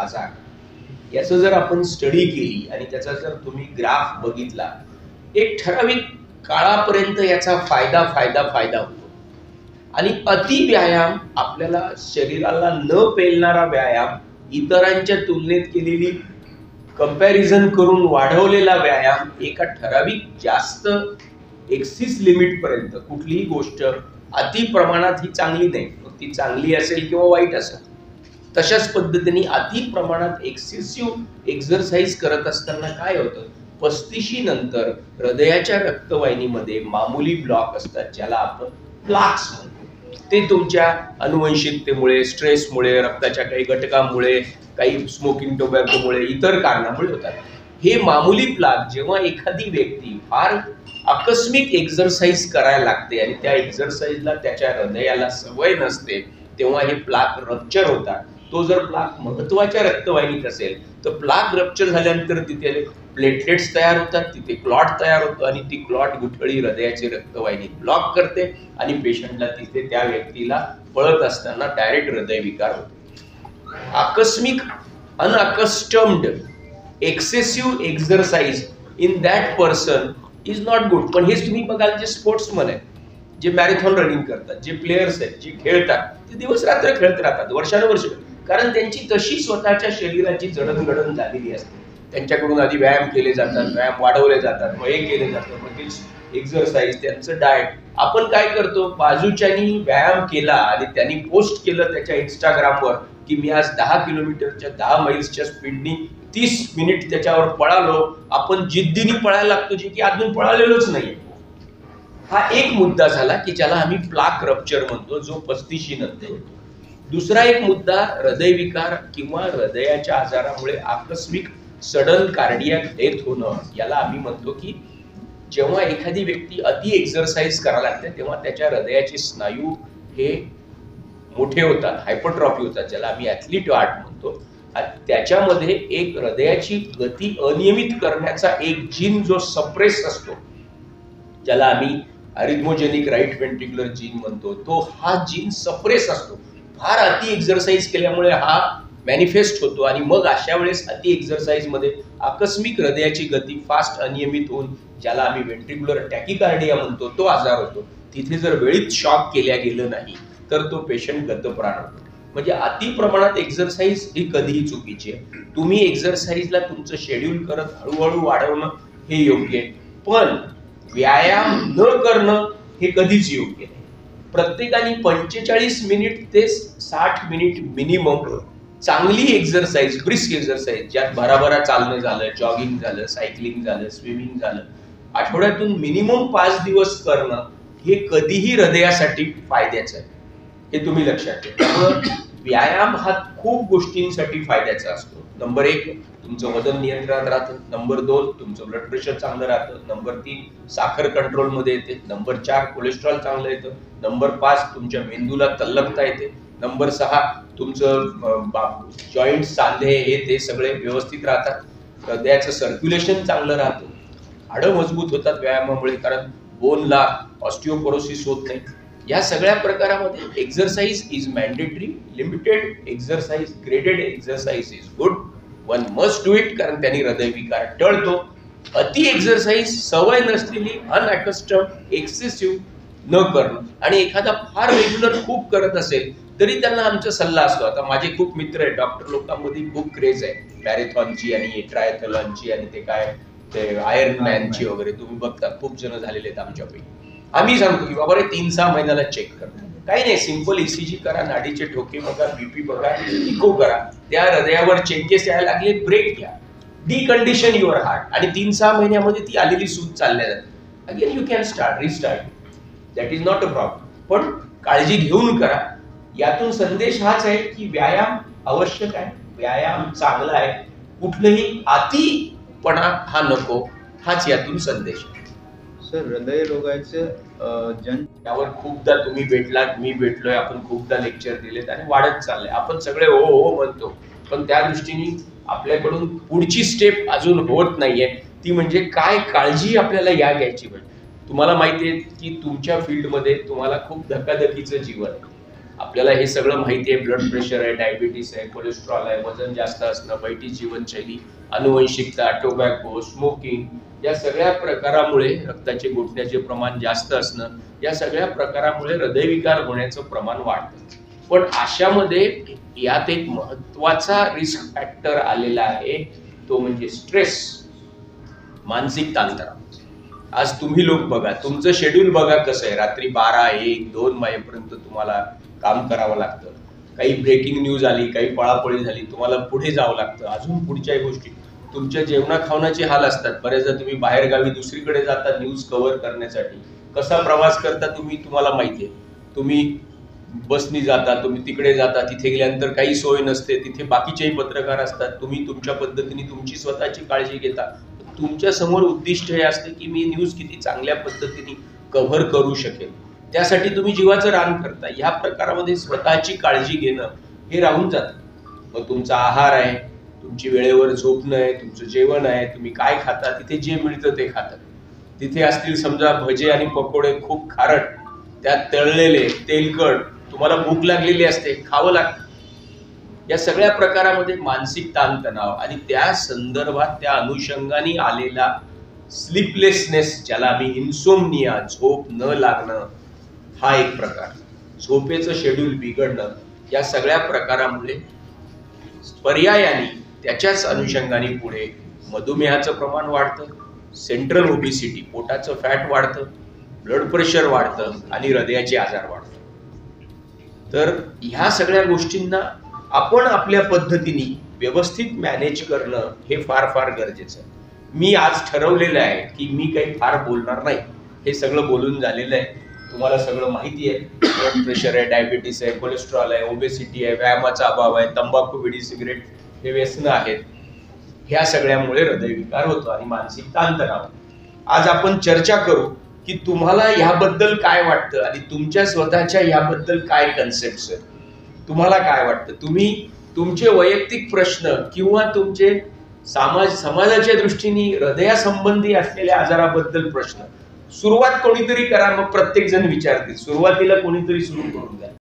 आजार याचं जर आपण स्टडी केली आणि त्याचा जर तुम्ही ग्राफ बघितला, एक ठराविक काळापर्यंत याचा फायदा फायदा फायदा होतो. आणि अति व्यायाम, आपल्याला शरीराला न पेलणारा व्यायाम, इतरांच्या तुलनेत केलेली कंपॅरिझन करून वाढवलेला व्यायाम, एका ठराविक जास्त एक्सिस लिमिट पर्यंत कुठलीही गोष्ट अति प्रमाणात ही चांगली नाही. ती चांगली असेल किंवा वाईट असेल, तशाच पद्धतीने अति प्रमाणात एक्सेसिव्ह एक्झरसाइज करत असताना काय होतं, 35 नंतर हृदयाच्या रक्तवाहिनीमध्ये मामूली ब्लॉक असतात, ज्याला आपण प्लाक्स म्हणतो. ते तुमच्या अनुवंशिकतेमुळे, स्ट्रेसमुळे, रक्ताच्या काही घटकामुळे, काही स्मोकिंग टोबॅकोमुळे, इतर कारणामुळे होतात. हे मामूली प्लाक जेव्हा एखादी व्यक्ती फार आकस्मिक एक्झरसाइज करायला लागते आणि त्या एक्झरसाइजला त्याच्या हृदयाला सवय नसते, तेव्हा हे प्लाक रप्चर होतात. तो जर प्लाक महत्वाच्या रक्तवाहिनीत असेल तर प्लाक रप्चर झाल्यानंतर तिथे प्लेटलेट्स तयार होतात, तिथे क्लॉट तयार होतो आणि ती क्लॉट गुठळी हृदयाची रक्तवाहिनी ब्लॉक करते आणि पेशंटला तिथे, त्या व्यक्तीला पळत असताना डायरेक्ट हृदयविकार होतो. आकस्मिक unaccustomed excessive exercise in that person is not good. पण हेच तुम्ही बघाल, जे स्पोर्ट्समन आहेत, जे मॅरेथॉन रनिंग करतात, जे प्लेयर्स आहेत, जे खेळतात, ते दिवस रात्र खेळत राहतात वर्षानुवर्ष, कारण त्यांची तशी स्वतःच्या शरीराची जडणघडण झालेली असते. त्यांच्याकडून आधी व्यायाम केले जातात, व्यायाम वाढवले जातात, मग हे केले जातं, मग ते एक्झरसाइज, त्यांचं डाएट. आपण काय करतो, बाजूच्यानी व्यायाम केला आणि त्यांनी पोस्ट केलं त्याच्या इंस्टाग्रामवर की मी आज 10 किलोमीटरच्या 10 मैल्सच्या स्पीडनी 30 मिनिट त्याच्यावर पळालो. आपण जिद्दीने पळायला लागतो, जे की अजून पळालेलोच नाही. हा एक मुद्दा झाला की ज्याला आम्ही प्लाक रप्चर म्हणतो, जो 35 नंतर होतो. दुसरा एक मुद्दा, हृदयविकार किंवा हृदयाच्या आजारामुळे आकस्मिक सडन कार्डियक डेथ होणं, याला आम्ही म्हणतो की जेव्हा एखादी व्यक्ती अति एक्झरसाइज करायला लागते तेव्हा त्याच्या हृदयाचे स्नायू हे मोठे होतात, हायपरट्रॉफी होतात, ज्याला आम्ही ॲथलीट हार्ट म्हणतो. त्याच्यामध्ये एक हृदयाची गती अनियमित करण्याचा एक जीन जो सप्रेस असतो, ज्याला आम्ही अरिथमोजेनिक राईट व्हेंट्रिक्युलर जीन म्हणतो, तो हा जीन सप्रेस असतो. फार अति एक्झरसाइज केल्यामुळे हा मॅनिफेस्ट होतो आणि मग अशा वेळेस अति एक्झरसाइज मध्ये आकस्मिक हृदयाची गती फास्ट अनियमित होऊन, ज्याला आम्ही व्हेंट्रिक्युलर टॅकिकार्डिया म्हणतो, तो आजार होतो. तिथे जर वेळीच शॉक केल्या गेलं नाही तर तो पेशंट गतप्राण होतो. म्हणजे अति प्रमाणात एक्झरसाइज ही कधीही चुकीची आहे. तुम्ही एक्झरसाइजला तुमचं शेड्यूल करत हळूहळू वाढवणं हे योग्य आहे, पण व्यायाम न करणं हे कधीच योग्य नाही. प्रत्येकाने 45 मिनिट ते 60 मिनिट मिनिमम चांगली एक्झरसाइज, ब्रिस्क एक्झरसाइज, ज्यात भराभरा चालणं झालं, जॉगिंग झालं, सायकलिंग झालं, स्विमिंग झालं, आठवड्यातून मिनिमम 5 दिवस करणं हे कधीही हृदयासाठी फायद्याचं आहे, हे तुम्ही लक्षात ठेवा. त्यामुळे व्यायाम हा खूप गोष्टींसाठी फायद्याचा असतो. नंबर 1, तुमचं वजन नियंत्रणात राहतं. नंबर 2, तुमचं ब्लड प्रेशर चांगलं राहतं. नंबर 3, साखर कंट्रोलमध्ये येते. नंबर 4, कोलेस्ट्रॉल चांगलं येतं. नंबर 5, तुमच्या मेंदूला तल्लकता येते. नंबर 6, तुमचं जॉईंट, सांधे हे ते सगळे व्यवस्थित राहतात. हृदयाचं सर्क्युलेशन चांगलं राहतं. हाडं मजबूत होतात व्यायामामुळे, कारण बोनला ऑस्टिओपोरोसिस होत नाही. या सगळ्या प्रकारामध्ये exercise is mandatory. Limited exercise, graded exercise is good. One must do it, कारण त्यांनी हृदयविकार टळतो. अति एक्झरसाइज, सवय नसलेली, अनअकस्टम्ड, एक्सेसिव्ह न करणं. आणि एखादा फार रेग्युलर खूप करत असेल तरी त्यांना आमचा सल्ला असतो. आता माझे खूप मित्र आहेत, डॉक्टर लोकांमध्ये खूप क्रेज आहे मॅरेथॉनची आणि ट्रायथलॉनची आणि ते काय ते आयर्न मॅनची वगैरे, तुम्ही बघता खूप जण झालेले आहेत आमच्यापैकी. आम्ही सांगतो की बाबा 3-6 महिन्याला चेक करा, काही नाही, सिंपल ECG करा, नाडीचे ठोके बघा, BP बघा, इको करा, त्या हृदयावर चेंजेस यायला लागले, ब्रेक घ्या, डिकंडिशन युअर हार्ट, आणि 3-6 महिन्यामध्ये ती आलेली सूज चालल्या जाते. Again you can start, restart, that is not a problem. पण काळजी घेऊन करा. यातून संदेश हाच आहे की व्यायाम आवश्यक आहे, व्यायाम चांगला आहे, कुठलंही अतिपणा हा नको, हाच यातून संदेश आहे. सर, हृदय रोगाचे त्यावर खूपदा तुम्ही भेटलात, मी भेटलोय, आपण खूपदा लेक्चर दिलेत आणि वाढत चाललंय. आपण सगळे हो हो म्हणतो, पण त्या दृष्टीने आपल्याकडून पुढची स्टेप अजून होत नाहीये. ती म्हणजे काय काळजी आपल्याला या घ्यायची पाहिजे. तुम्हाला माहिती आहे की तुमच्या फील्डमध्ये तुम्हाला खूप धकाधकीचं जीवन आहे आपल्याला हे सगळं माहिती आहे, ब्लड प्रेशर आहे, डायबिटीस आहे, कोलेस्ट्रॉल आहे, वजन जास्त असणं, बैठी जीवनशैली, अनुवंशिकता, टोबॅको, स्मोकिंग या सगळ्या प्रकारामुळे रक्ताचे गोठण्याचे प्रमाण जास्त असणं, या सगळ्या प्रकारामुळे हृदयविकार होण्याचं प्रमाण वाढतं. पण अशामध्ये यात एक महत्वाचा रिस्क फॅक्टर आलेला आहे, तो म्हणजे स्ट्रेस, मानसिक ताणतणाव. आज तुम्ही लोक बघा, तुमचं शेड्यूल बघा कसं आहे. रात्री 12, 1, 2 वाजेपर्यंत तुम्हाला काम करावं लागतं. काही ब्रेकिंग न्यूज आली, काही पळापळी झाली, तुम्हाला पुढे जावं लागतं. अजून पुढच्याही गोष्टी, तुमच्या जेवणा खावण्याचे हाल असतात. बऱ्याचदा तुम्ही बाहेरगावी दुसरीकडे जाता न्यूज कव्हर करण्यासाठी. कसा प्रवास करता तुम्हाला माहिती आहे. तुम्ही बसनी जाता, तुम्ही तिकडे जाता, तिथे गेल्यानंतर काही सोय नसते, तिथे बाकीचेही पत्रकार असतात. तुम्ही तुमच्या पद्धतीने तुमची स्वतःची काळजी घेता. तुमच्या समोर उद्दिष्ट हे असते की मी न्यूज किती चांगल्या पद्धतीने कव्हर करू शकेल, त्यासाठी तुम्ही जीवाचं रान करता. ह्या प्रकारामध्ये स्वतःची काळजी घेणं हे राहून जातं. मग तुमचा आहार आहे, तुमची वेळेवर झोपणं आहे, तुमचं जेवण आहे, तुम्ही काय खाता, तिथे जे मिळतं ते खातात. तिथे असतील समजा भजे आणि पकोडे खूप खारट, त्यात तळलेले, तेलकट, तुम्हाला भूक लागलेली असते, खावं लागतं. या सगळ्या प्रकारामध्ये मानसिक ताणतणाव आणि त्या संदर्भात त्या अनुषंगाने आलेला स्लीपलेसनेस, ज्याला आम्ही इन्सोमनिया, झोप न लागणं, हा एक प्रकार. झोपेचं शेड्यूल बिघडणं, या सगळ्या प्रकारामुळे पर्यायाने त्याच्याच अनुषंगाने पुढे मधुमेहाचं प्रमाण वाढतं, सेंट्रल ओबिसिटी, पोटाचं फॅट वाढतं, ब्लड प्रेशर वाढतं आणि हृदयाचे आजार वाढतात. तर ह्या सगळ्या गोष्टींना आपण आपल्या पद्धतीने व्यवस्थित मॅनेज करणं हे फार फार गरजेचं आहे. मी आज ठरवलेलं आहे की मी काही फार बोलणार नाही. हे सगळं बोलून झालेलं आहे, तुम्हाला सगळं माहिती आहे. ब्लड प्रेशर आहे, डायबिटीस आहे, कोलेस्ट्रॉल आहे, ओबेसिटी आहे, व्यायामाचा अभाव आहे, तंबाखू, बिडी, सिगरेट हे व्यसनं आहेत. ह्या सगळ्यामुळे हृदयविकार होतो आणि मानसिक ताणतणाव. आज आपण चर्चा करू की तुम्हाला ह्याबद्दल काय वाटतं आणि तुमच्या स्वतःच्या ह्याबद्दल काय कन्सेप्ट आहेत. तुम्हाला काय वाटतं? तुम्ही तुमचे वैयक्तिक प्रश्न किंवा तुमचे समाजाच्या दृष्टीने हृदयासंबंधी असलेल्या आजाराबद्दल प्रश्न सुरुवात कोणीतरी करा, मग प्रत्येक जण विचारतील. सुरुवातीला कोणीतरी सुरू करून द्या.